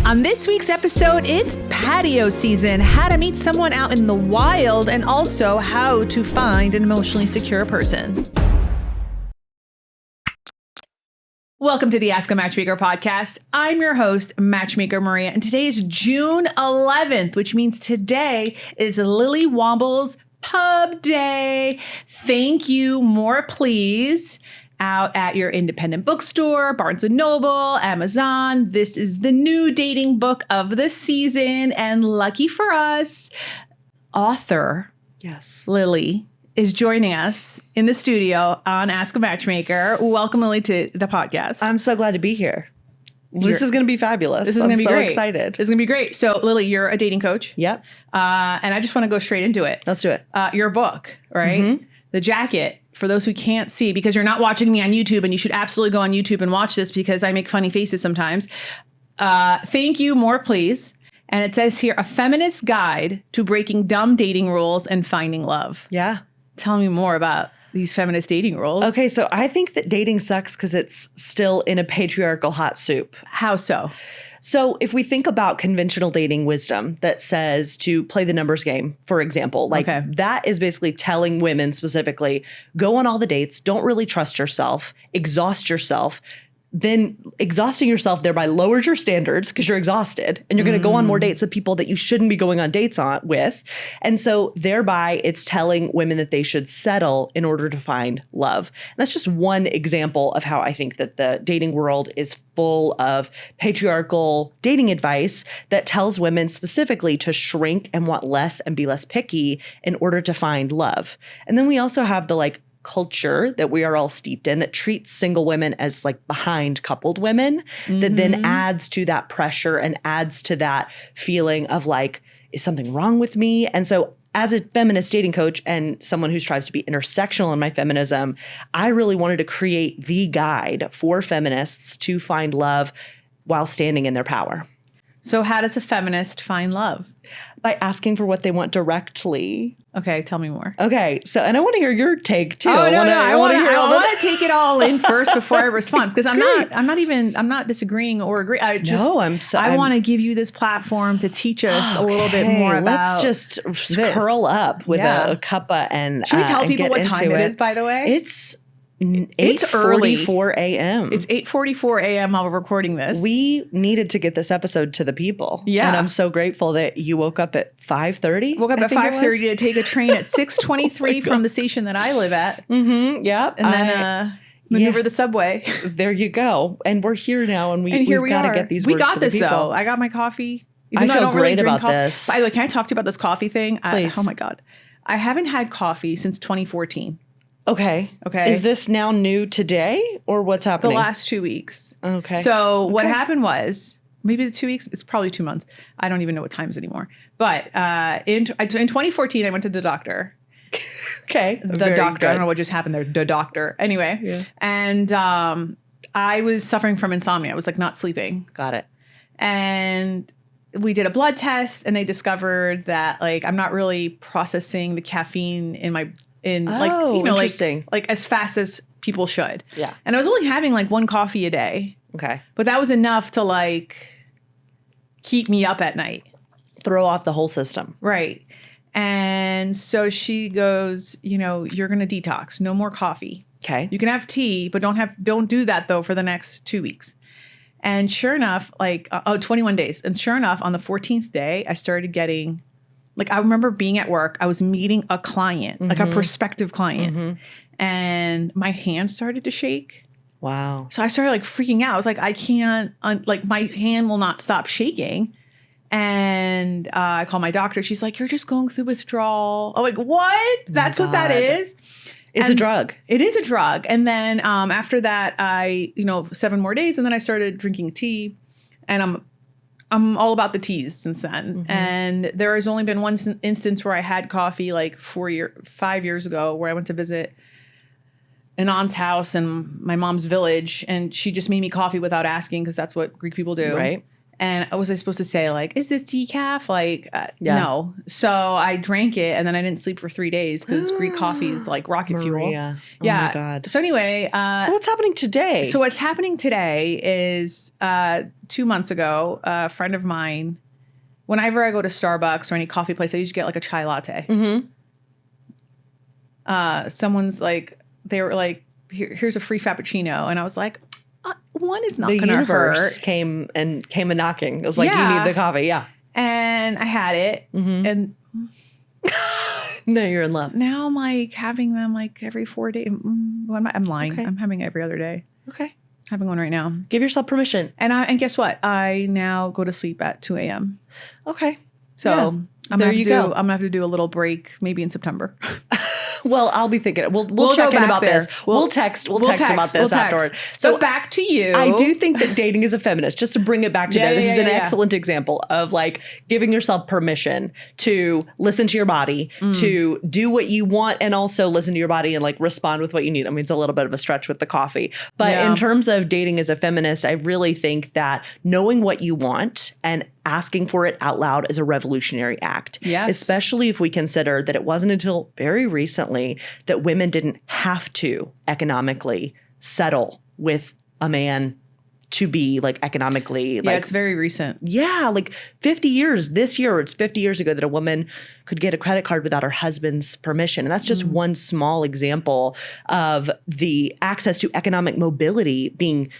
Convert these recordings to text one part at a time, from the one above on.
On this week's episode, it's patio season, how to meet someone out in the wild, and also how to find an emotionally secure person. Welcome to the Ask a Matchmaker podcast. I'm your host, Matchmaker Maria, and today is June 11th, which means today is Lily Womble's Pub Day. Thank you, more please. Out at your independent bookstore, Barnes & Noble, Amazon. This is the new dating book of the season. And lucky for us, author Lily is joining us in the studio on Ask a Matchmaker. Welcome, Lily, to the podcast. I'm so glad to be here. This is going to be fabulous. This is going to be so great. Excited. This is going to be great. So, Lily, you're a dating coach. Yep. And I just want to go straight into it. Let's do it. Your book, right? Mm-hmm. The jacket, for those who can't see, because you're not watching me on YouTube, and you should absolutely go on YouTube and watch this because I make funny faces sometimes. Thank you, more please. And it says here, a feminist guide to breaking dumb dating rules and finding love. Yeah. Tell me more about these feminist dating rules. Okay, so I think that dating sucks because it's still in a patriarchal hot soup. How so? So if we think about conventional dating wisdom that says to play the numbers game, for example, that is basically telling women specifically, go on all the dates, don't really trust yourself, exhaust yourself. Then exhausting yourself thereby lowers your standards because you're exhausted and you're going to go on more dates with people that you shouldn't be going on dates with. And so thereby it's telling women that they should settle in order to find love. And that's just one example of how I think that the dating world is full of patriarchal dating advice that tells women specifically to shrink and want less and be less picky in order to find love. And then we also have the culture that we are all steeped in that treats single women as behind coupled women, that then adds to that pressure and adds to that feeling of is something wrong with me? And so as a feminist dating coach and someone who strives to be intersectional in my feminism, I really wanted to create the guide for feminists to find love while standing in their power. So how does a feminist find love? By asking for what they want directly. Okay, tell me more. Okay, so and I want to hear your take too. Oh no, I want to take it all in first before I respond because I'm not disagreeing or agree. I want to give you this platform to teach us a little bit more about. Let's just curl up with a cuppa and should we tell people what time it is? By the way, it's 8:44 a.m. It's 8:44 a.m. while we're recording this. We needed to get this episode to the people. Yeah. And I'm so grateful that you woke up at 5:30. Woke up at 5:30 to take a train at 6:23 from the station that I live at. Mm-hmm. Yep. And then maneuver the subway. There you go. And we're here now, and we've got to get these words to the people. We got this, though. I got my coffee. I feel great about this. By the way, can I talk to you about this coffee thing? Please. Oh, my God. I haven't had coffee since 2014. Okay. Is this now new today or what's happening? The last 2 weeks. Okay. So what happened was, maybe it's 2 weeks. It's probably 2 months. I don't even know what time is anymore. But in 2014, I went to the doctor. Okay. The doctor. Good. I don't know what just happened there. The doctor. Anyway. Yeah. And I was suffering from insomnia. I was not sleeping. Got it. And we did a blood test and they discovered that I'm not really processing the caffeine in my interesting. As fast as people should. Yeah. And I was only having one coffee a day. Okay. But that was enough to keep me up at night. Throw off the whole system. Right. And so she goes, you're going to detox. No more coffee. Okay. You can have tea, but don't do that though for the next 2 weeks. And sure enough, 21 days. And sure enough, on the 14th day, I started getting I remember being at work, I was meeting a client, a prospective client, and my hand started to shake. Wow. So I started freaking out. I was I can't, my hand will not stop shaking. And I called my doctor. She's like, you're just going through withdrawal. I'm like, what? That's what that is? It's a drug. It is a drug. And then after that, 7 more days. And then I started drinking tea. And I'm all about the teas since then. And there has only been one instance where I had coffee 5 years ago where I went to visit an aunt's house in my mom's village. And she just made me coffee without asking because that's what Greek people do. Right. And was I supposed to say like, is this decaf? Like, Yeah. no. So I drank it and then I didn't sleep for 3 days because Greek coffee is like rocket fuel. Maria. Oh Yeah. my God. So anyway. So what's happening today? So what's happening today is 2 months ago, a friend of mine, whenever I go to Starbucks or any coffee place, I usually get like a chai latte. Someone's like, they were like, here's a free Frappuccino. And I was like, one is not going to hurt. The universe came a knocking. It was like, you need the coffee. Yeah. And I had it. And no, you're in love. now I'm like having them like every 4 days. I'm lying. Okay. I'm having it every other day. Okay. Having one right now. Give yourself permission. And guess what? I now go to sleep at 2 a.m. Okay. So Yeah. I'm There going you to go. I'm gonna have to do a little break maybe in September. Well, I'll be thinking. We'll We'll check go in back about there. this. We'll text about this afterward. So back to you. I do think that dating is a feminist. Just to bring it back to that, this is an excellent example of like giving yourself permission to listen to your body, to do what you want, and also listen to your body and like respond with what you need. I mean, it's a little bit of a stretch with the coffee, but in terms of dating as a feminist, I really think that knowing what you want and asking for it out loud is a revolutionary act. Yes. Especially if we consider that it wasn't until very recently that women didn't have to economically settle with a man to be like economically yeah, like it's very recent. yeah, like 50 years this year, it's 50 years ago that a woman could get a credit card without her husband's permission. And that's just one small example of the access to economic mobility being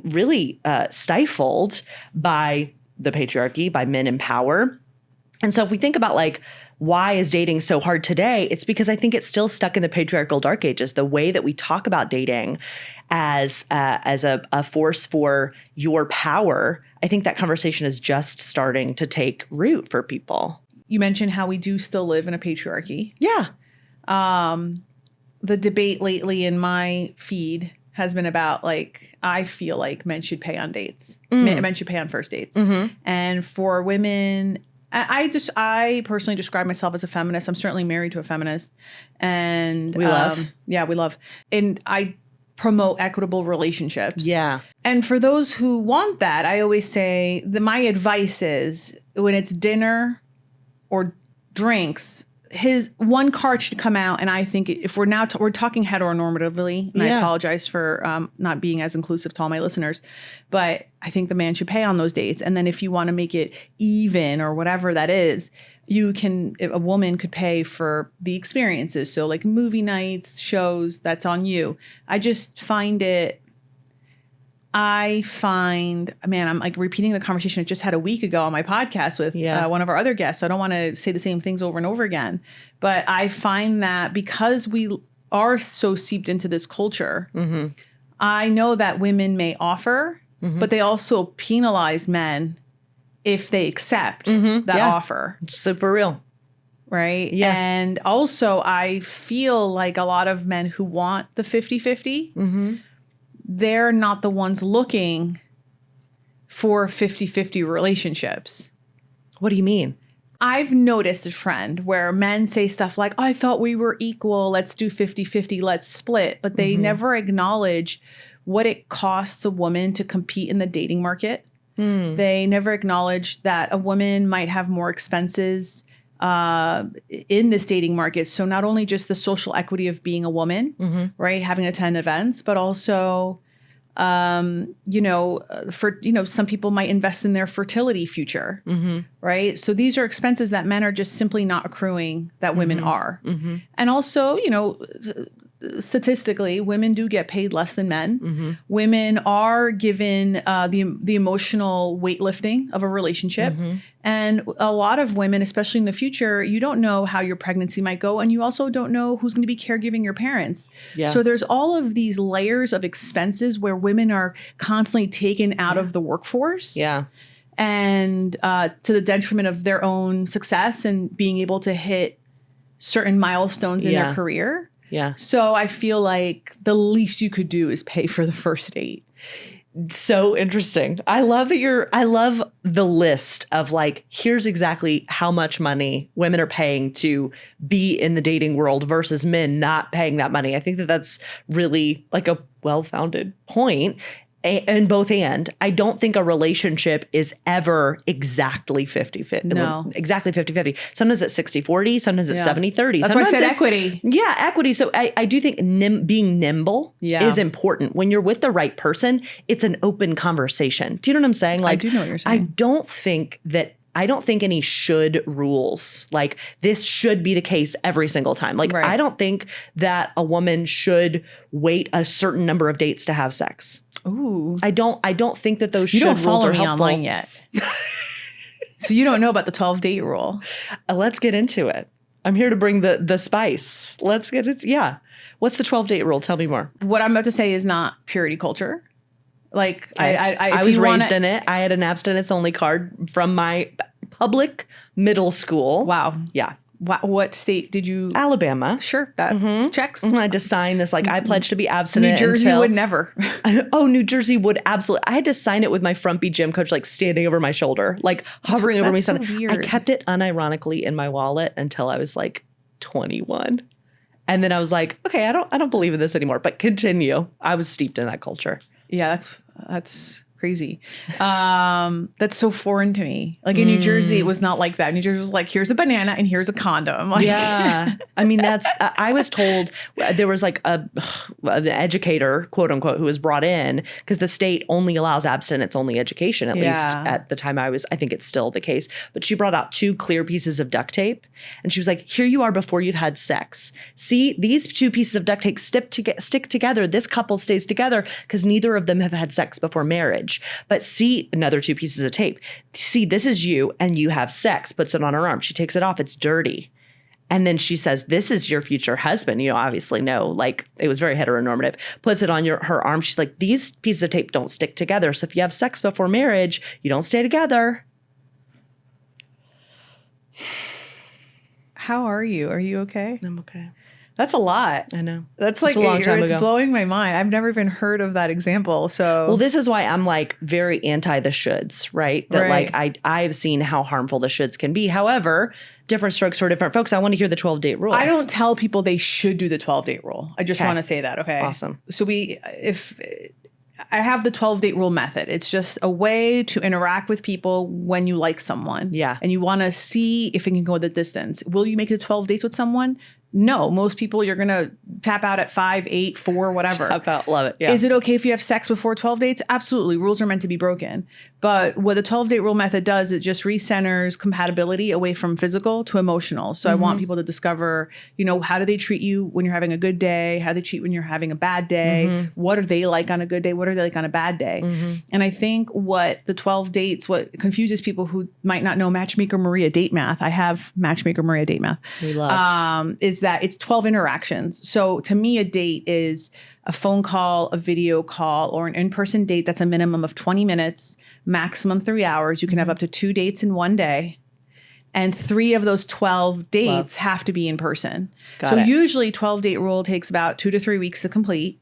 really stifled by the patriarchy, by men in power. And so if we think about like, why is dating so hard today? It's because I think it's still stuck in the patriarchal dark ages. The way that we talk about dating as a force for your power, I think that conversation is just starting to take root for people. You mentioned how we do still live in a patriarchy. Yeah. The debate lately in my feed has been about like, I feel like men should pay on dates. Men should pay on first dates. And for women, I personally describe myself as a feminist. I'm certainly married to a feminist. And we love. Yeah, we love. And I promote equitable relationships. Yeah. And for those who want that, I always say that my advice is when it's dinner or drinks, his one card should come out. And I think if we're now we're talking heteronormatively, and I apologize for not being as inclusive to all my listeners, but I think the man should pay on those dates. And then if you want to make it even or whatever that is, a woman could pay for the experiences. So like movie nights, shows, that's on you. I just find I'm like repeating the conversation I just had a week ago on my podcast with one of our other guests. So I don't want to say the same things over and over again. But I find that because we are so seeped into this culture, I know that women may offer, but they also penalize men if they accept that offer. It's super real. Right? Yeah. And also I feel like a lot of men who want the 50-50, they're not the ones looking for 50-50 relationships. What do you mean? I've noticed a trend where men say stuff like, I thought we were equal. Let's do 50-50. Let's split. But they never acknowledge what it costs a woman to compete in the dating market. They never acknowledge that a woman might have more expenses in this dating market. So not only just the social equity of being a woman, right, having to attend events, but also, some people might invest in their fertility future, right? So these are expenses that men are just simply not accruing that women are. And also, statistically, women do get paid less than men. Women are given the emotional weightlifting of a relationship. And a lot of women, especially in the future, you don't know how your pregnancy might go. And you also don't know who's going to be caregiving your parents. Yeah. So there's all of these layers of expenses where women are constantly taken out of the workforce. Yeah. And to the detriment of their own success and being able to hit certain milestones in their career. Yeah. So I feel like the least you could do is pay for the first date. So interesting. I love the list of like, here's exactly how much money women are paying to be in the dating world versus men not paying that money. I think that that's really like a well-founded point. And both and. I don't think a relationship is ever exactly 50-50. No. Exactly 50-50. Sometimes it's 60-40. Sometimes it's 70-30. That's why I said equity. Yeah, equity. So I do think being nimble is important. When you're with the right person, it's an open conversation. Do you know what I'm saying? Like, I do know what you're saying. I don't think any should rules. Like, this should be the case every single time. Like, I don't think that a woman should wait a certain number of dates to have sex. Ooh. I don't think that those should rules are helpful. You don't follow me online yet. So you don't know about the 12-date rule. Let's get into it. I'm here to bring the spice. Let's get it. Yeah. What's the 12-date rule? Tell me more. What I'm about to say is not purity culture. Like, I was raised in it. I had an abstinence only card from my public middle school. Wow. Yeah. What state did you? Alabama. Sure, that checks. I had to sign this, like, I pledge to be abstinent. New Jersey would never. New Jersey would absolutely. I had to sign it with my frumpy gym coach, like, standing over my shoulder, like hovering over me. So weird. I kept it unironically in my wallet until I was like 21. And then I was like, okay, I don't believe in this anymore, but continue. I was steeped in that culture. Yeah, that's crazy. That's so foreign to me. Like, in New Jersey, it was not like that. New Jersey was like, here's a banana and here's a condom. Like, yeah. I mean, that's, I was told there was like an educator, quote unquote, who was brought in because the state only allows abstinence only education, at least at the time I think it's still the case. But she brought out 2 clear pieces of duct tape and she was like, here you are before you've had sex. See, these 2 pieces of duct tape stick together. This couple stays together because neither of them have had sex before marriage. But see, another 2 pieces of tape. See, this is you and you have sex, puts it on her arm. She takes it off. It's dirty. And then she says, this is your future husband. Obviously, no, like, it was very heteronormative. Puts it on her arm. She's like, these pieces of tape don't stick together. So if you have sex before marriage, you don't stay together. How are you? Are you okay? I'm okay. That's a lot. I know. That's like a long time ago. It's blowing my mind. I've never even heard of that example. So, well, this is why I'm like very anti the shoulds, right? That like I've seen how harmful the shoulds can be. However, different strokes for different folks. I want to hear the 12-date rule. I don't tell people they should do the 12-date rule. I just want to say that. Okay. Awesome. So I have the 12-date rule method. It's just a way to interact with people when you like someone. Yeah. And you want to see if it can go the distance. Will you make it 12 dates with someone? No, most people you're going to tap out at 5, 8, 4, whatever. Tap out, love it. Yeah. Is it okay if you have sex before 12 dates? Absolutely. Rules are meant to be broken. But what the 12-date rule method does, it just recenters compatibility away from physical to emotional. So I want people to discover, how do they treat you when you're having a good day? How do they treat when you're having a bad day? What are they like on a good day? What are they like on a bad day? And I think what the 12 dates, what confuses people who might not know Matchmaker Maria date math, I have Matchmaker Maria date math. We love. Is that it's 12 interactions. So to me, a date is a phone call, a video call, or an in-person date that's a minimum of 20 minutes, maximum 3 hours. You can have up to 2 dates in one day. And 3 of those 12 dates have to be in person. So usually 12-date rule takes about 2 to 3 weeks to complete.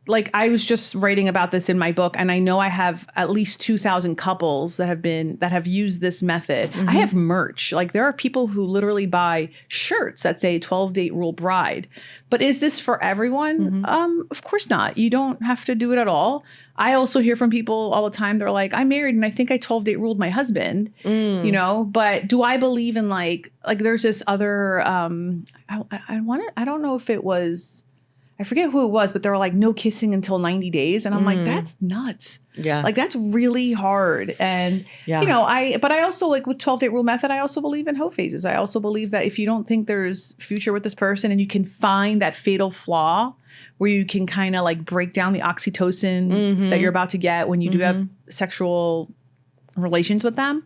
Like, I was just writing about this in my book, and I know I have at least 2,000 couples that have used this method. I have merch. Like, there are people who literally buy shirts that say 12-date rule bride. But is this for everyone? Of course not. You don't have to do it at all. I also hear from people all the time. They're like, I'm married and I think I 12-date ruled my husband, but do I believe in like there's this other, I don't know if it was, I forget who it was, but they were like, no kissing until 90 days. And I'm like, that's nuts. Yeah. Like, that's really hard. And, but I also, like, with 12-date rule method, I also believe in hoe phases. I also believe that if you don't think there's future with this person and you can find that fatal flaw where you can kind of like break down the oxytocin that you're about to get when you do have sexual relations with them,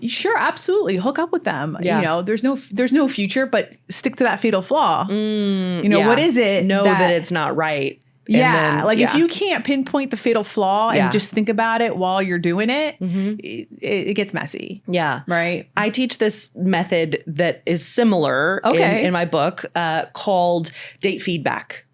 sure, absolutely hook up with them. There's no future, but stick to that fatal flaw. What is it? Know that it's not right. If you can't pinpoint the fatal flaw and just think about it while you're doing it, it gets messy. Yeah. Right. I teach this method that is similar in my book called date feedback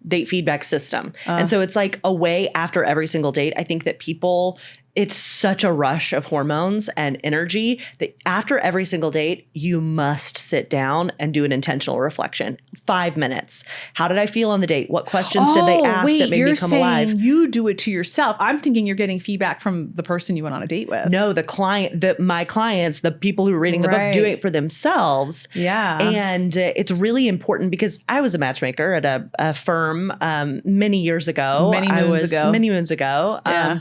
system. And so it's like a way after every single date. I think that people it's such a rush of hormones and energy that after every single date, you must sit down and do an intentional reflection. 5 minutes. How did I feel on the date? What questions did they ask that made me come alive? You do it to yourself. I'm thinking you're getting feedback from the person you went on a date with. No, my clients, the people who are reading the book, do it for themselves. Yeah. And it's really important because I was a matchmaker at a firm many years ago. Many moons ago. Yeah.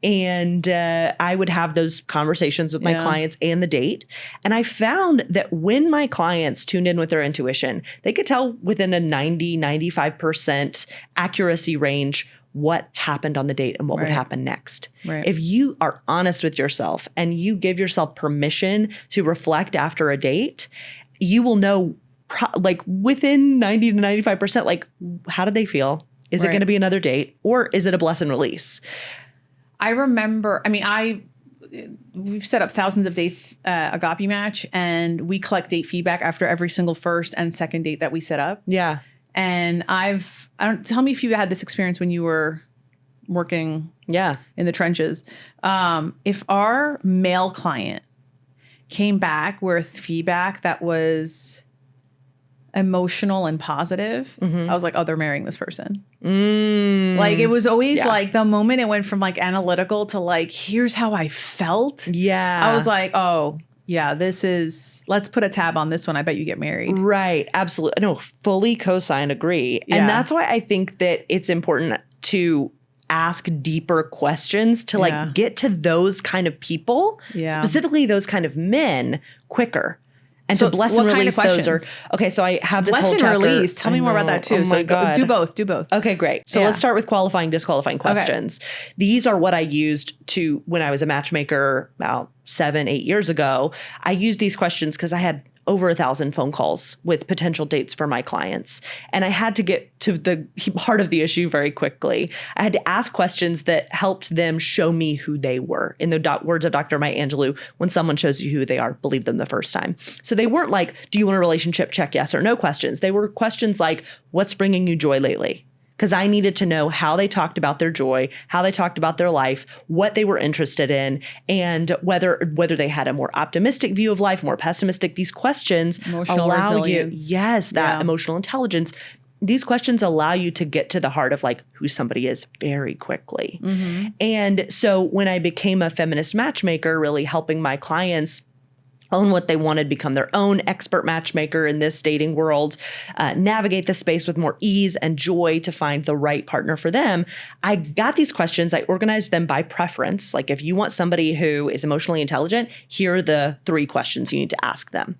And I would have those conversations with my clients and the date. And I found that when my clients tuned in with their intuition, they could tell within a 90-95% accuracy range what happened on the date and what would happen next. Right. If you are honest with yourself and you give yourself permission to reflect after a date, you will know within 90-95%, how did they feel? Is it going to be another date, or is it a bless and release? I remember, we've set up thousands of dates, Agape Match, and we collect date feedback after every single first and second date that we set up. Yeah. And tell me if you had this experience when you were working in the trenches. If our male client came back with feedback that was emotional and positive, I was like, oh, they're marrying this person. It was always the moment it went from analytical to here's how I felt. Yeah. I was like, oh, yeah, let's put a tab on this one. I bet you get married. Right. Absolutely. No, fully co-sign, agree. Yeah. And that's why I think that it's important to ask deeper questions to get to those kind of people, specifically those kind of men, quicker. And so to bless and release those okay, so I have this bless whole and chapter. Release. Tell me more about that too. Oh my God. Do both. Okay, great. So let's start with qualifying, disqualifying questions. Okay. These are what I used when I was a matchmaker about 7-8 years ago. I used these questions because I had over 1,000 phone calls with potential dates for my clients. And I had to get to the heart of the issue very quickly. I had to ask questions that helped them show me who they were. In the words of Dr. Maya Angelou, when someone shows you who they are, believe them the first time. So they weren't do you want a relationship? Check yes or no questions. They were questions like, what's bringing you joy lately? Because I needed to know how they talked about their joy, how they talked about their life, what they were interested in, and whether they had a more optimistic view of life, more pessimistic. These questions allow resilience. That emotional intelligence. These questions allow you to get to the heart of who somebody is very quickly. Mm-hmm. And so when I became a feminist matchmaker, really helping my clients own what they wanted, become their own expert matchmaker in this dating world, navigate the space with more ease and joy to find the right partner for them. I got these questions. I organized them by preference. If you want somebody who is emotionally intelligent, here are the 3 questions you need to ask them.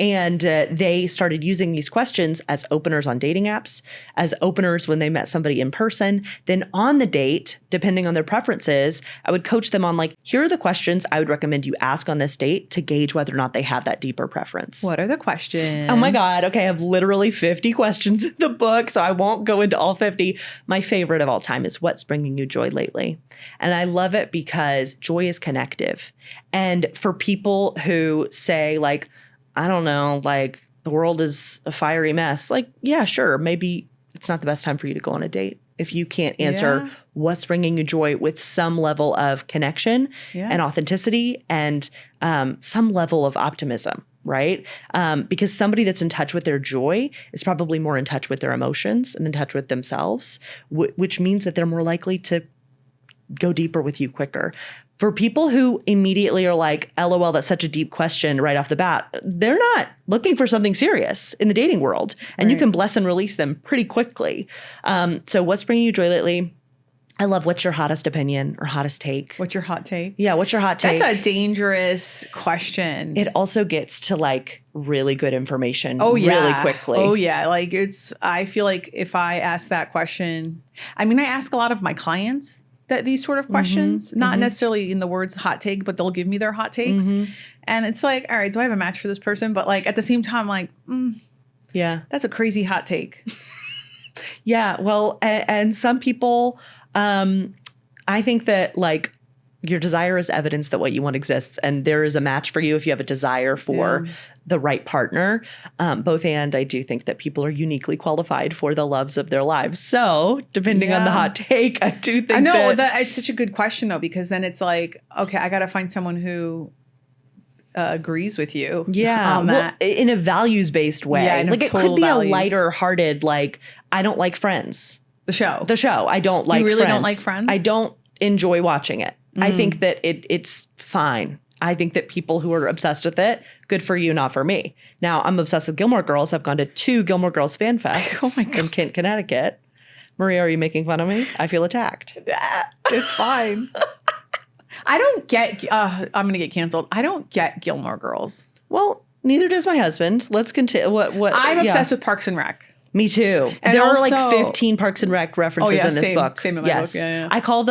And they started using these questions as openers on dating apps, as openers when they met somebody in person. Then on the date, depending on their preferences, I would coach them on here are the questions I would recommend you ask on this date to gauge whether or not they have that deeper preference. What are the questions? Oh my God. Okay. I have literally 50 questions in the book, so I won't go into all 50. My favorite of all time is what's bringing you joy lately? And I love it because joy is connective. And for people who say I don't know, the world is a fiery mess. Yeah, sure. Maybe it's not the best time for you to go on a date if you can't answer what's bringing you joy with some level of connection and authenticity and some level of optimism, right? Because somebody that's in touch with their joy is probably more in touch with their emotions and in touch with themselves, which means that they're more likely to go deeper with you quicker. For people who immediately are LOL, that's such a deep question right off the bat, they're not looking for something serious in the dating world. And you can bless and release them pretty quickly. So what's bringing you joy lately? I love what's your hottest opinion or hottest take? What's your hot take? Yeah, what's your hot take? That's a dangerous question. It also gets to really good information really quickly. Oh yeah. I feel like if I ask that question, I ask a lot of my clients these sort of questions, not necessarily in the words hot take, but they'll give me their hot takes. Mm-hmm. And it's all right, do I have a match for this person? But at the same time, that's a crazy hot take. Yeah. Well, and some people, I think that Your desire is evidence that what you want exists. And there is a match for you if you have a desire for the right partner. Both and I do think that people are uniquely qualified for the loves of their lives. So depending on the hot take, I do think that it's such a good question though, because then it's like, okay, I got to find someone who agrees with you on that. Well, in a values-based way. Yeah, like it could be a lighter-hearted, like, I don't like Friends. The show. I don't like Friends. You really don't like Friends? I don't enjoy watching it. I think that it's fine. I think that people who are obsessed with it, good for you, not for me. Now, I'm obsessed with Gilmore Girls. I've gone to 2 Gilmore Girls fan fests in Kent, Connecticut. Maria, are you making fun of me? I feel attacked. It's fine. I don't get, I'm going to get canceled. I don't get Gilmore Girls. Well, neither does my husband. Let's continue. I'm obsessed with Parks and Rec. Me too. And there are like 15 Parks and Rec references in this book. Same in my book. Yeah. I call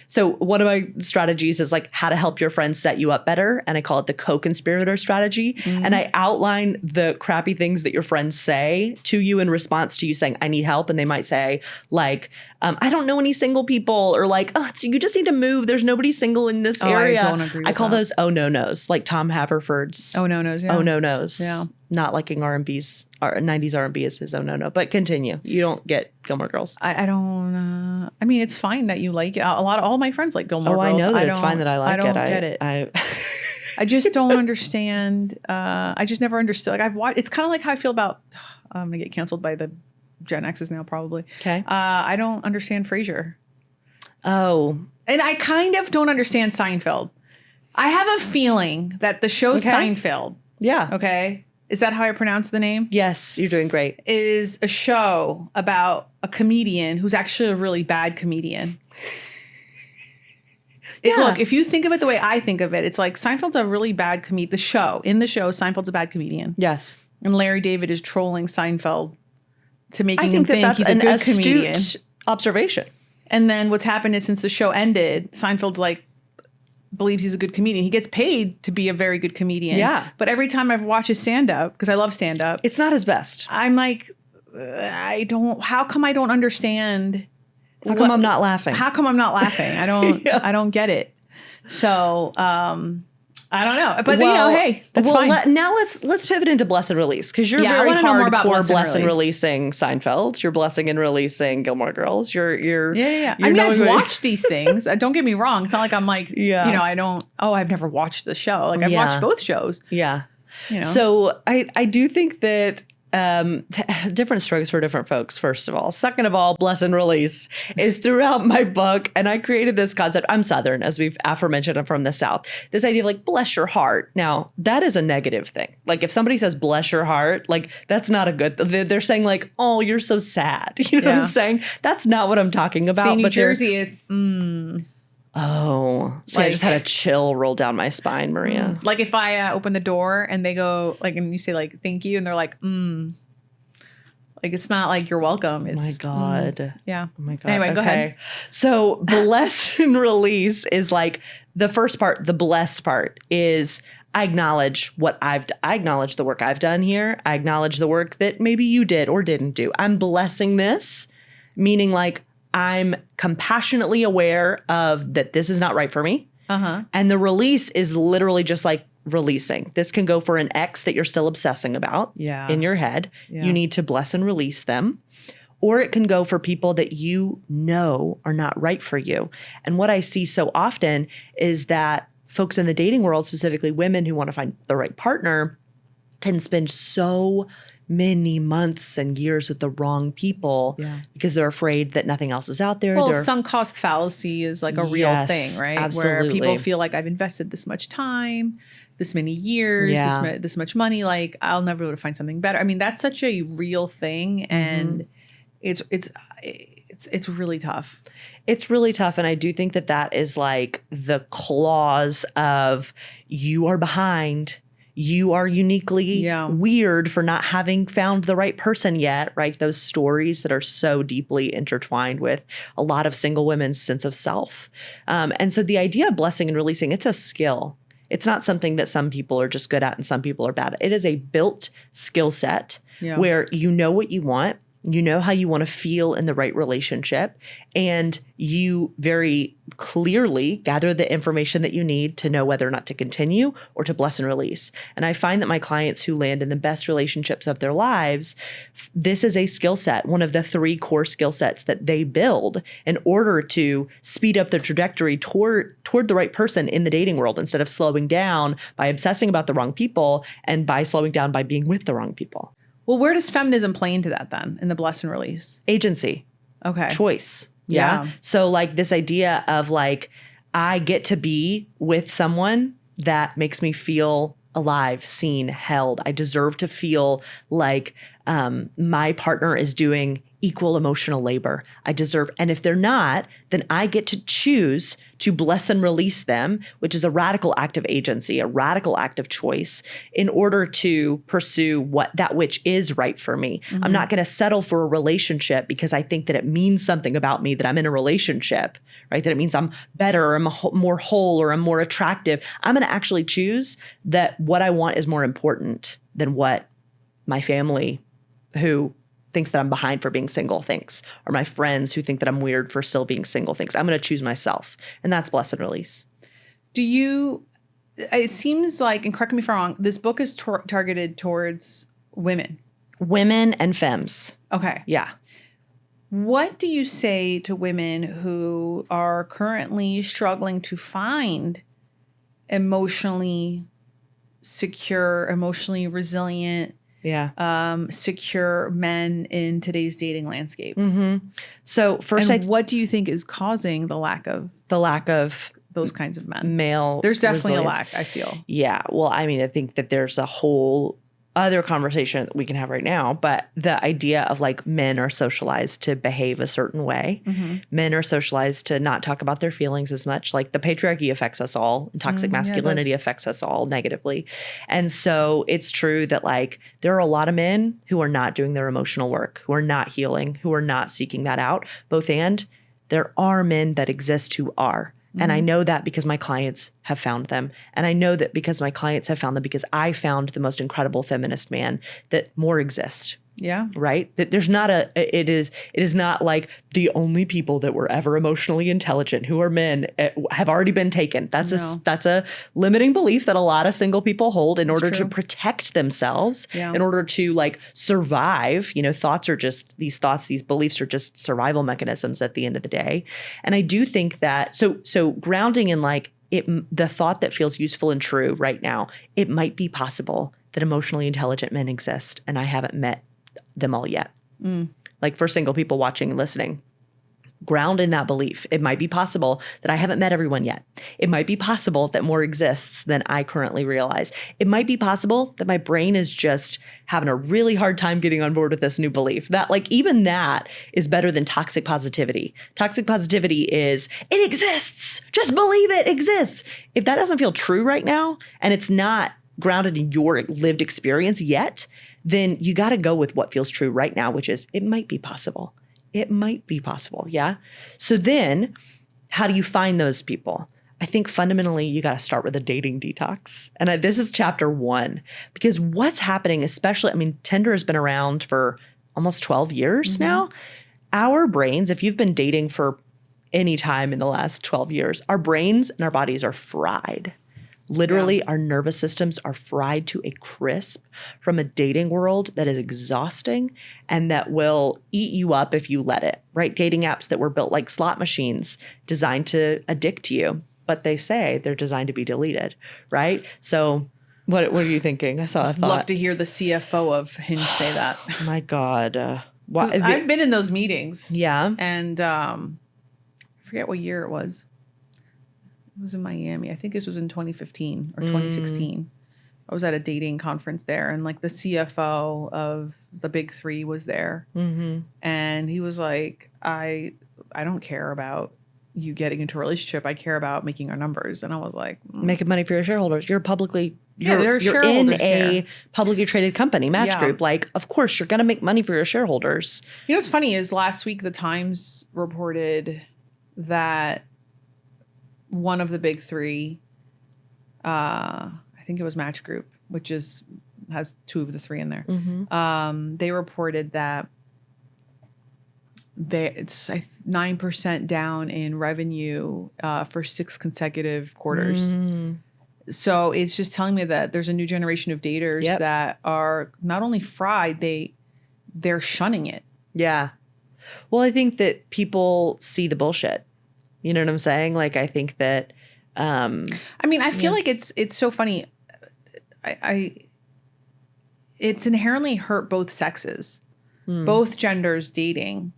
so one of my strategies is like how to help your friends set you up better. And I call it the co-conspirator strategy. And I outline the crappy things that your friends say to you in response to you saying, I need help. And they might say like, I don't know any single people, or like, oh, you just need to move. There's nobody single in this area. I don't agree with I call those oh no nos, like Tom Haverford's oh no nos. Yeah. Oh no nos. Yeah. Not liking R&B's, 90s R&B is his oh no. But continue. You don't get Gilmore Girls. I don't. I mean, it's fine that you like it. All my friends like Gilmore Girls. I know that it's fine that I like it. I don't get it. I just don't understand. I just never understood. Like I've watched. It's kind of like how I feel about. I'm gonna get canceled by the Gen X's now probably. Okay. I don't understand Frasier. Oh. And I kind of don't understand Seinfeld. I have a feeling that the show Seinfeld. Yeah. Okay. Is that how I pronounce the name? Yes, you're doing great. Is a show about a comedian who's actually a really bad comedian. Look, if you think of it the way I think of it, it's like Seinfeld's a really bad comedian. In the show, Seinfeld's a bad comedian. Yes. And Larry David is trolling Seinfeld to making him think he's a good comedian. Observation. And then what's happened is since the show ended, Seinfeld's like, believes he's a good comedian. He gets paid to be a very good comedian. Yeah. But every time I've watched his stand-up, because I love stand-up. It's not his best. I'm like, how come I don't understand? How come I'm not laughing? How come I'm not laughing? I don't get it. So, I don't know. But hey, that's fine. Now let's pivot into bless and release, because you're very hardcore bless and releasing Seinfeld. You're blessing and releasing Gilmore Girls. You're I mean, I've watched these things. Don't get me wrong. It's not like I'm like, I don't. Oh, I've never watched the show. Like I've watched both shows. Yeah. You know. So I do think that. Different strokes for different folks, first of all. Second of all, bless and release is throughout my book. And I created this concept. I'm Southern, as we've aforementioned. I'm from the South. This idea of like, bless your heart. Now, that is a negative thing. Like if somebody says, bless your heart, like that's not a good, they're saying like, oh, you're so sad. You know what I'm saying? That's not what I'm talking about. See, in New Jersey, it's, Oh, so I just had a chill roll down my spine, Maria. Like if I open the door and they go like, and you say like, thank you. And they're like, like, it's not like you're welcome. It's, oh my God. Yeah. Oh my God. Anyway, go ahead. So bless and release is like the first part. The bless part is I acknowledge I acknowledge the work I've done here. I acknowledge the work that maybe you did or didn't do. I'm blessing this, meaning like, I'm compassionately aware of that this is not right for me. And the release is literally just like releasing. This can go for an ex that you're still obsessing about in your head. Yeah. You need to bless and release them. Or it can go for people that you know are not right for you. And what I see so often is that folks in the dating world, specifically women who want to find the right partner, can spend so many months and years with the wrong people because they're afraid that nothing else is out there. Well, sunk cost fallacy is like a real thing, right? Absolutely. Where people feel like I've invested this much time, this many years, this much money, like I'll never be able to find something better. I mean, that's such a real thing, and it's really tough. It's really tough. And I do think that is like the clause of you are behind. You are uniquely weird for not having found the right person yet, right? Those stories that are so deeply intertwined with a lot of single women's sense of self. And so the idea of blessing and releasing, it's a skill. It's not something that some people are just good at and some people are bad at. It is a built skill set where you know what you want. You know how you want to feel in the right relationship, and you very clearly gather the information that you need to know whether or not to continue or to bless and release. And I find that my clients who land in the best relationships of their lives, this is a skill set, one of the 3 core skill sets that they build in order to speed up their trajectory toward the right person in the dating world, instead of slowing down by obsessing about the wrong people and by slowing down by being with the wrong people. Well, where does feminism play into that then in the bless and release? Agency. Okay. Choice. Yeah. So like this idea of like, I get to be with someone that makes me feel alive, seen, held. I deserve to feel like my partner is doing equal emotional labor. I deserve, and if they're not, then I get to choose to bless and release them, which is a radical act of agency, a radical act of choice in order to pursue that which is right for me. Mm-hmm. I'm not going to settle for a relationship because I think that it means something about me that I'm in a relationship, right? That it means I'm better or I'm more whole or I'm more attractive. I'm going to actually choose that what I want is more important than what my family, who thinks that I'm behind for being single, thinks, or my friends who think that I'm weird for still being single, thinks. I'm going to choose myself. And that's bless and release. It seems like, and correct me if I'm wrong, this book is targeted towards women. Women and femmes. Okay. Yeah. What do you say to women who are currently struggling to find emotionally secure, emotionally resilient, secure men in today's dating landscape? Mm-hmm. So first, what do you think is causing the lack of those kinds of men? Male. There's definitely resilience. a lack, I feel. Yeah. Well, I mean, I think that there's a whole other conversation that we can have right now, but the idea of like men are socialized to behave a certain way. Mm-hmm. Men are socialized to not talk about their feelings as much. Like the patriarchy affects us all. Toxic masculinity affects us all negatively. And so it's true that like there are a lot of men who are not doing their emotional work, who are not healing, who are not seeking that out, both and. There are men that exist who are. And I know that because my clients have found them. And I know that because my clients have found them because I found the most incredible feminist man that more exist. Yeah. Right? That there's not it is not like the only people that were ever emotionally intelligent who are men have already been taken. That's a limiting belief that a lot of single people hold in order to protect themselves, in order to like survive. You know, these beliefs are just survival mechanisms at the end of the day. And I do think that so grounding in like the thought that feels useful and true right now, it might be possible that emotionally intelligent men exist and I haven't met them all yet. Like for single people watching and listening, ground in that belief. It might be possible that I haven't met everyone yet. It might be possible that more exists than I currently realize. It might be possible that my brain is just having a really hard time getting on board with this new belief. That like even that is better than toxic positivity. Toxic positivity is, it exists. Just believe it exists. If that doesn't feel true right now and it's not grounded in your lived experience yet, then you got to go with what feels true right now, which is it might be possible. It might be possible. Yeah. So then how do you find those people? I think fundamentally you got to start with a dating detox. And this is chapter 1, because what's happening, especially, I mean, Tinder has been around for almost 12 years now. Our brains, if you've been dating for any time in the last 12 years, our brains and our bodies are fried. Literally, our nervous systems are fried to a crisp from a dating world that is exhausting and that will eat you up if you let it, right? Dating apps that were built like slot machines designed to addict you, but they say they're designed to be deleted, right? So what are you thinking? I saw a thought. Love to hear the CFO of Hinge say that. My God. I've been in those meetings. Yeah. And I forget what year it was. It was in Miami. I think this was in 2015 or 2016. I was at a dating conference there, and like the CFO of the big 3 was there. And he was like, I don't care about you getting into a relationship. I care about making our numbers. And I was like, making money for your shareholders. You're you're in a publicly traded company, Match Group. Like, of course, you're going to make money for your shareholders. You know what's funny is last week the Times reported that one of the big 3, I think it was Match Group, which has 2 of the 3 in there. They reported that it's 9% down in revenue for 6 consecutive quarters. So it's just telling me that there's a new generation of daters that are not only fried, they're shunning it. Yeah. Well, I think that people see the bullshit. You know what I'm saying? Like, I think that, I feel like it's so funny. It's inherently hurt both sexes, both genders dating.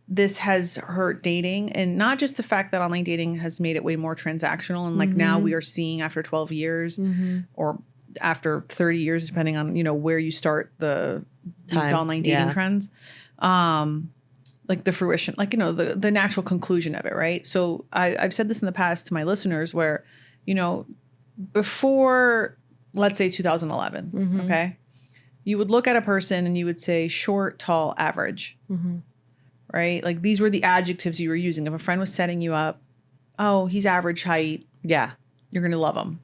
This has hurt dating, and not just the fact that online dating has made it way more transactional. And like now we are seeing after 12 years or after 30 years, depending on, where you start these online dating trends, like the fruition, like, the natural conclusion of it. Right. So I've said this in the past to my listeners where, before, let's say 2011, okay, you would look at a person and you would say short, tall, average. Right? Like these were the adjectives you were using. If a friend was setting you up, oh, he's average height. Yeah. You're going to love him.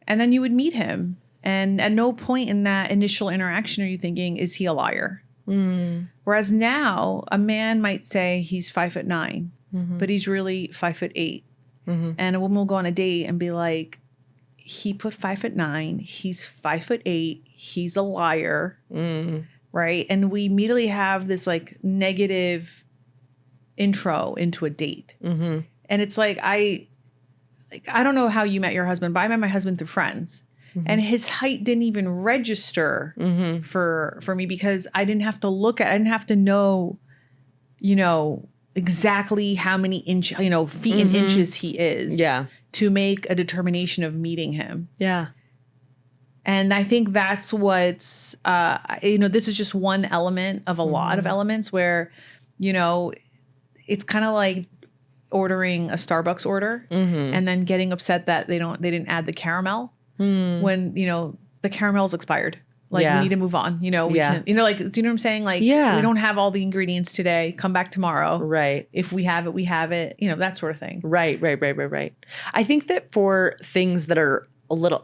And then you would meet him. And at no point in that initial interaction are you thinking, is he a liar? Whereas now a man might say he's 5'9", but he's really 5'8". And a woman will go on a date and be like, he put 5'9", he's 5'8", he's a liar. Right. And we immediately have this like negative intro into a date. And it's like, I don't know how you met your husband, but I met my husband through friends. And his height didn't even register for me because I didn't have to know, exactly how many feet and inches he is to make a determination of meeting him. Yeah. And I think that's what's, this is just one element of a lot of elements where, it's kind of like ordering a Starbucks order and then getting upset that they didn't add the caramel when, the caramel's expired. Like we need to move on, we can't, do you know what I'm saying? Like, we don't have all the ingredients today. Come back tomorrow. Right. If we have it, we have it, that sort of thing. Right. I think that for things that are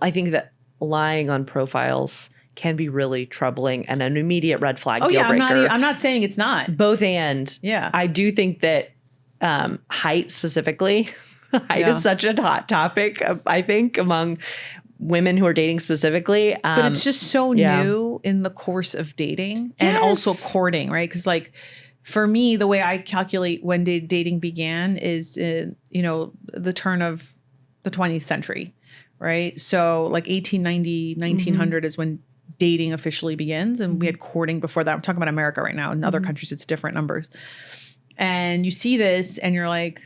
I think that lying on profiles can be really troubling and an immediate red flag deal breaker. I'm not saying it's not. Both and. Yeah. I do think that height specifically, height is such a hot topic, I think, among women who are dating specifically. But it's just so new in the course of dating and also courting, right? Because like for me, the way I calculate when dating began is, the turn of the 20th century. Right. So like 1890, 1900 is when dating officially begins. And we had courting before that. I'm talking about America right now. In other countries, it's different numbers. And you see this and you're like,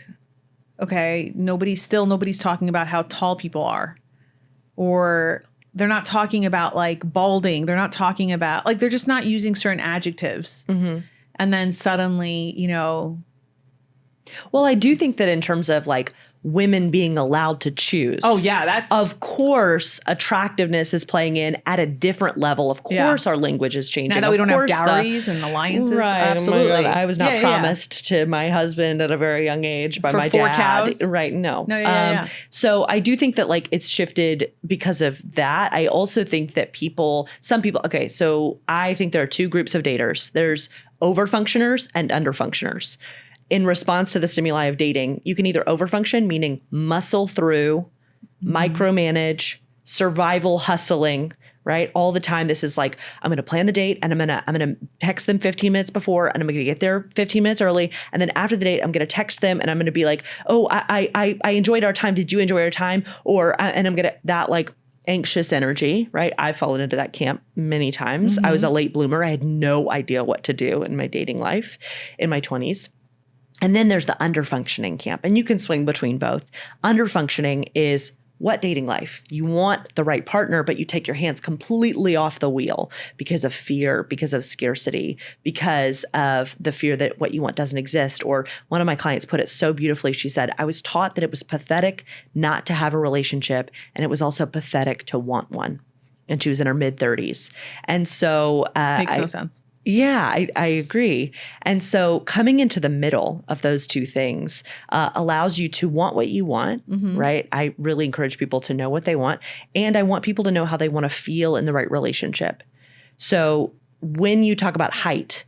okay, nobody's talking about how tall people are. Or they're not talking about like balding. They're not talking about like, they're just not using certain adjectives. And then suddenly, Well, I do think that in terms of like women being allowed to choose. Oh, yeah. That's of course, attractiveness is playing in at a different level. Of course, our language is changing. Now that we don't have dowries and alliances. Right. Absolutely. Oh my God. I was not promised to my husband at a very young age by my 4 dad. cows? Right. No. So I do think that like it's shifted because of that. I also think that some people, okay, so I think there are 2 groups of daters. There's overfunctioners and underfunctioners. In response to the stimuli of dating, you can either overfunction, meaning muscle through, micromanage, survival hustling, right? All the time. This is like, I'm going to plan the date and I'm going to text them 15 minutes before and I'm going to get there 15 minutes early. And then after the date, I'm going to text them and I'm going to be like, oh, I enjoyed our time. Did you enjoy our time? And I'm going to, that like anxious energy, right? I've fallen into that camp many times. I was a late bloomer. I had no idea what to do in my dating life in my 20s. And then there's the underfunctioning camp, and you can swing between both. Underfunctioning is what dating life? You want the right partner, but you take your hands completely off the wheel because of fear, because of scarcity, because of the fear that what you want doesn't exist. Or one of my clients put it so beautifully. She said, I was taught that it was pathetic not to have a relationship, and it was also pathetic to want one. And she was in her mid-30s. And so makes no sense. Yeah, I agree. And so coming into the middle of those two things allows you to want what you want, right? I really encourage people to know what they want. And I want people to know how they want to feel in the right relationship. So when you talk about height,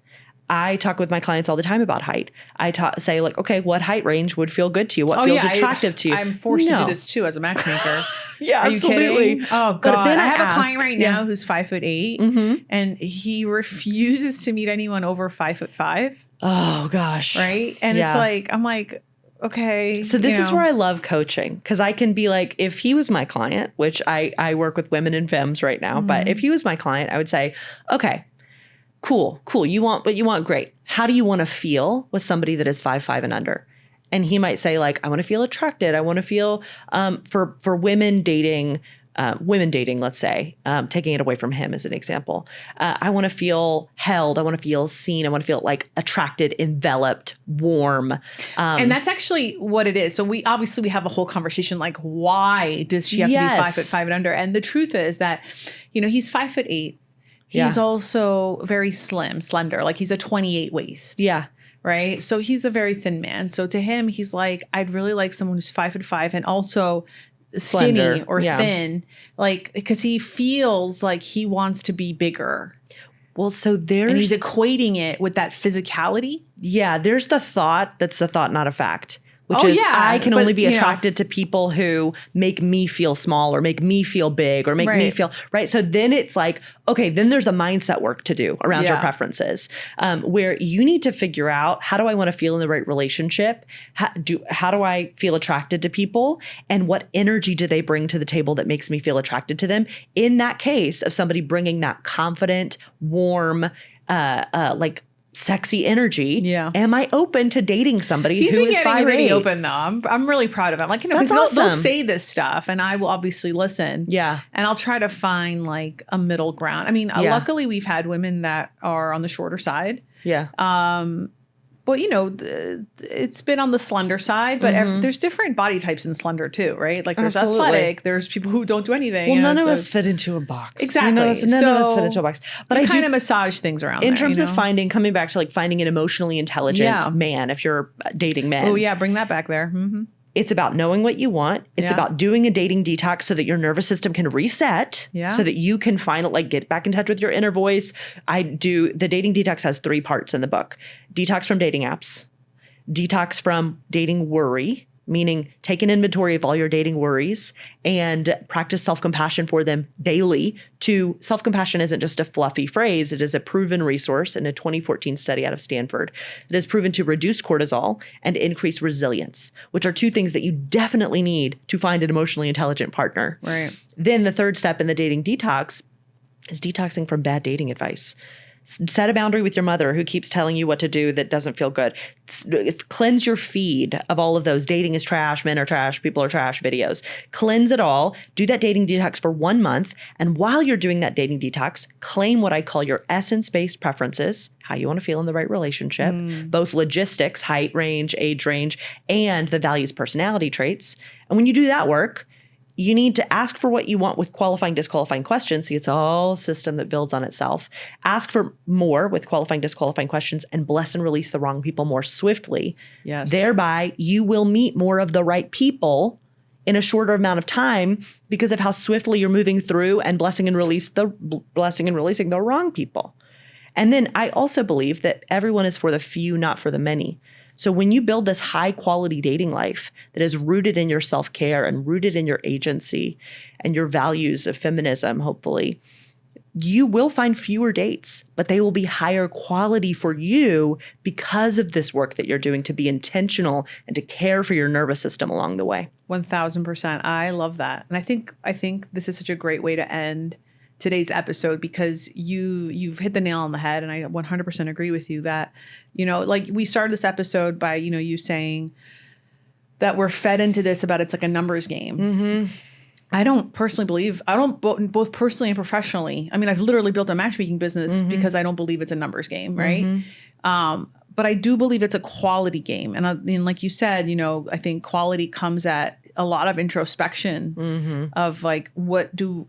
I talk with my clients all the time about height. I say like, okay, what height range would feel good to you? What feels attractive to you? I'm forced to do this too as a matchmaker. Yeah, Are absolutely. You kidding? Oh God. But then I have a client right now who's 5'8", mm-hmm. and he refuses to meet anyone over 5'5". Oh gosh. Right. And it's like, I'm like, okay. So this is where I love coaching, because I can be like, if he was my client, which I work with women in femmes right now, but if he was my client, I would say, okay, cool. You want what you want. Great. How do you want to feel with somebody that is 5'5" and under? And he might say like, I want to feel attracted. I want to feel for women dating, let's say, taking it away from him as an example. I want to feel held. I want to feel seen. I want to feel like attracted, enveloped, warm. And that's actually what it is. So we have a whole conversation like, why does she have to be 5'5" and under? And the truth is that, he's 5'8". He's also very slender. Like he's a 28 waist. Yeah. Right. So he's a very thin man. So to him, he's like, I'd really like someone who's 5'5" and also skinny slender, or thin, like, because he feels like he wants to be bigger. Well, so and he's equating it with that physicality. Yeah. There's the thought that's a thought, not a fact. Which is I can only be attracted to people who make me feel small or make me feel big or make me feel right. So then it's like, okay, then there's the mindset work to do around your preferences, where you need to figure out, how do I want to feel in the right relationship? How do I feel attracted to people? And what energy do they bring to the table that makes me feel attracted to them? In that case of somebody bringing that confident, warm, like sexy energy. Yeah. Am I open to dating somebody who is 5'8"? Really open though. I'm really proud of him. Like, because they'll say this stuff and I will obviously listen. Yeah. And I'll try to find like a middle ground. I mean, luckily we've had women that are on the shorter side. Yeah. But it's been on the slender side, but there's different body types in slender too, right? Like there's athletic, there's people who don't do anything. Well, none of us fit into a box. Exactly. None of us fit into a box. But I kind of massage things around in terms of coming back to like finding an emotionally intelligent man, if you're dating men. Oh yeah, bring that back there. Mm-hmm. It's about knowing what you want. It's about doing a dating detox so that your nervous system can reset, so that you can get back in touch with your inner voice. The dating detox has 3 parts in the book. Detox from dating apps, detox from dating worry, meaning take an inventory of all your dating worries and practice self-compassion for them daily. Self-compassion isn't just a fluffy phrase. It is a proven resource in a 2014 study out of Stanford that has proven to reduce cortisol and increase resilience, which are 2 things that you definitely need to find an emotionally intelligent partner. Right. Then the 3rd step in the dating detox is detoxing from bad dating advice. Set a boundary with your mother who keeps telling you what to do that doesn't feel good. Cleanse your feed of all of those dating is trash, men are trash, people are trash videos. Cleanse it all. Do that dating detox for 1 month. And while you're doing that dating detox, claim what I call your essence-based preferences, how you want to feel in the right relationship, both logistics, height range, age range, and the values, personality traits. And when you do that work, you need to ask for what you want with qualifying, disqualifying questions. See, it's all a system that builds on itself. Ask for more with qualifying, disqualifying questions, and bless and release the wrong people more swiftly. Yes. Thereby, you will meet more of the right people in a shorter amount of time because of how swiftly you're moving through and blessing and releasing the wrong people. And then I also believe that everyone is for the few, not for the many. So when you build this high quality dating life that is rooted in your self-care and rooted in your agency and your values of feminism, hopefully, you will find fewer dates, but they will be higher quality for you because of this work that you're doing to be intentional and to care for your nervous system along the way. 1000%. I love that. And I think this is such a great way to end today's episode, because you've hit the nail on the head. And I 100% agree with you that, like we started this episode by, you saying that we're fed into this about it's like a numbers game. Mm-hmm. I don't personally believe, both personally and professionally. I mean, I've literally built a matchmaking business because I don't believe it's a numbers game. Right. But I do believe it's a quality game. And like you said, I think quality comes at a lot of introspection of like, what do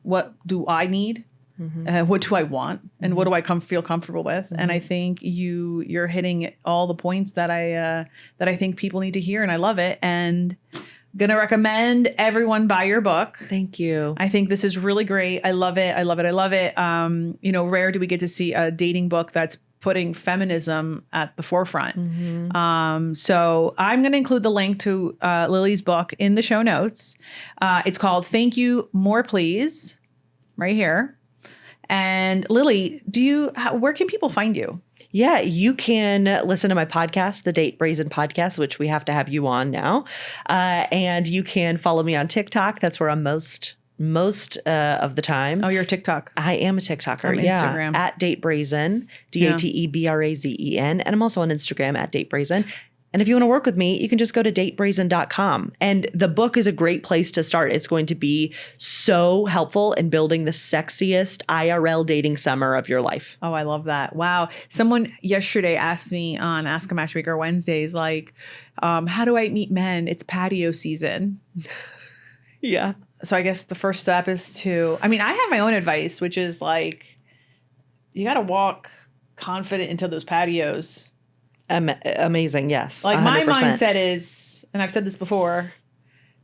I need? What do I want? And what do I feel comfortable with? And I think you're hitting all the points that I think people need to hear. And I love it. And gonna recommend everyone buy your book. Thank you. I think this is really great. I love it. Rare do we get to see a dating book that's putting feminism at the forefront. So I'm going to include the link to Lily's book in the show notes. It's called Thank You, More Please, right here. And Lily, where can people find you? Yeah, you can listen to my podcast, the Date Brazen Podcast, which we have to have you on now. And you can follow me on TikTok. That's where I'm most of the time. Oh, you're a TikTok. I am a TikToker. Instagram. At Date Brazen, DateBrazen. And I'm also on Instagram at Date Brazen. And if you want to work with me, you can just go to datebrazen.com. And the book is a great place to start. It's going to be so helpful in building the sexiest IRL dating summer of your life. Oh, I love that. Wow. Someone yesterday asked me on Ask a Matchmaker Wednesdays, like, how do I meet men? It's patio season. Yeah. So I guess the first step is I have my own advice, which is like, you got to walk confident into those patios. Amazing. Yes. Like 100%. my mindset is, and I've said this before,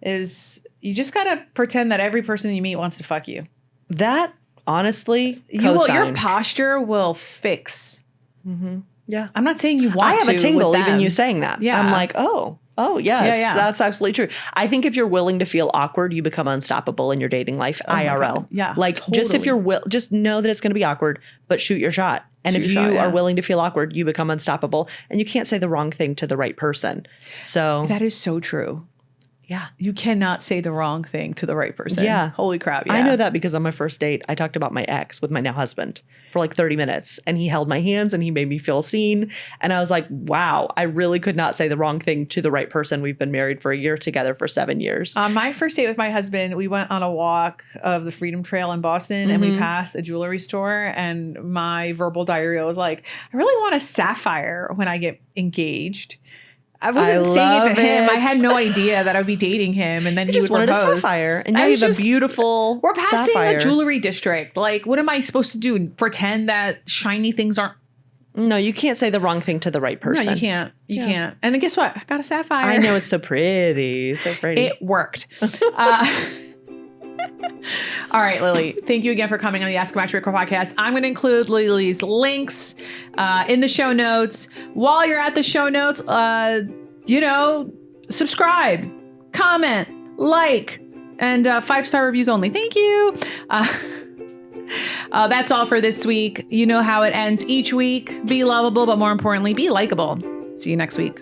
is you just got to pretend that every person you meet wants to fuck you. That honestly, your posture will fix. Mm-hmm. Yeah. I'm not saying you want to. I have a tingle even you saying that. Yeah. I'm like, oh, yes, yeah. That's absolutely true. I think if you're willing to feel awkward, you become unstoppable in your dating life, IRL. Yeah. Like totally. just if you're just know that it's going to be awkward, but shoot your shot. And if you are willing to feel awkward, you become unstoppable, and you can't say the wrong thing to the right person. So that is so true. Yeah. You cannot say the wrong thing to the right person. Yeah. Holy crap. Yeah. I know that because on my first date, I talked about my ex with my now husband for like 30 minutes, and he held my hands and he made me feel seen. And I was like, wow, I really could not say the wrong thing to the right person. We've been married for a year, together for 7 years. On my first date with my husband, we went on a walk of the Freedom Trail in Boston, and we passed a jewelry store, and my verbal diarrhea was like, I really want a sapphire when I get engaged. I wasn't saying it to him. I had no idea that I would be dating him, and then he just would wanted propose. a sapphire, and now you have a beautiful. We're passing sapphire. the jewelry district. Like, what am I supposed to do? Pretend that shiny things aren't? No, you can't say the wrong thing to the right person. No, you can't. You can't. And then guess what? I got a sapphire. I know, it's so pretty. So pretty. It worked. All right, Lily, thank you again for coming on the Ask a Matchmaker podcast. I'm going to include Lily's links in the show notes. While you're at the show notes, subscribe, comment, like, and 5-star reviews only. Thank you. That's all for this week. You know how it ends each week. Be lovable, but more importantly, be likable. See you next week.